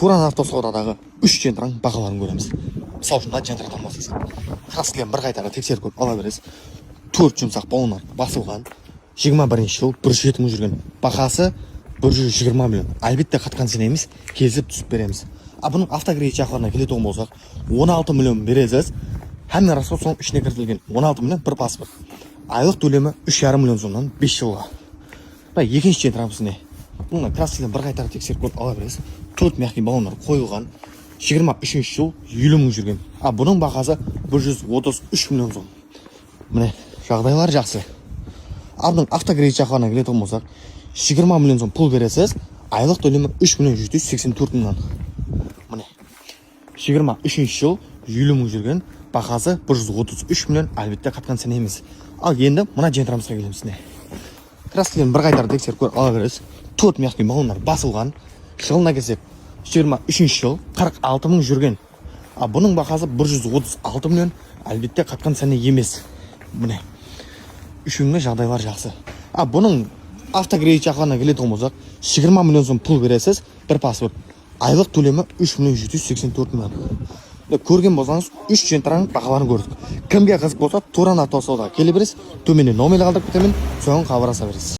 Туран автосаудадағы 3 жентраң бағаларын көреміз. Мысалы үшін, жентрадан бастасақ, краскілерін бір қайтара тексеріп көріп ала бересіз. 4 жұмсақ балондар басылған, 21 жыл 107 мың жүрген. Бағасы 120 миллион. Әлбетте қатқан сен емес, келісіп түсіп береміз. Бұның автокредит жақларына келетін болсақ, 16 миллион бересіз. Әмін расход соның ішіне кіртілген 16 миллион бір паспорт. Айлық төлемі 3,5 миллион сомнан 5 жылға. Екінші жентрамыз не? Бұның краскілерін бір қайтара тексеріп көріп ала бересіз. 4 мягкий баллондар қойылған, 23 жыл 50 мың жүрген. Бұның бағасы 133 миллион сом. Міне, жағдайлар жақсы. Бұның автокредит жақларына келетін болсақ, 20 миллион сом пұл бересіз, айлық төлемі 3 миллион 784 мыңнан. Міне, 23 жыл 50 мың жүрген, бағасы 133 миллион, әлбетте қатқан сен емес. Енді мына жентрамызға келеміз. Краскілерін бір қайтара тексеріп көріп ала бересіз. 4 мягкий баллондар басылған, жылына келсек 23 жыл 46 мың жүрген. Бұның бағасы 136 миллион, әлбетте қатқан сәне емес. Міне, үшіңгі жағдайлар жақсы. Бұның автокредит жақларына келетін болсақ, 20 миллион сом пұл бересіз, бір паспорт. Айлық төлемі 3 миллион 784 миллион. Көрген болсаңыз, 3 жентраң бағаларын көрдік. Кімге қызық болса, Туран автосаудаға келе бересіз, төменде номер қалдырып кетемін, соған хабарласа бересіз.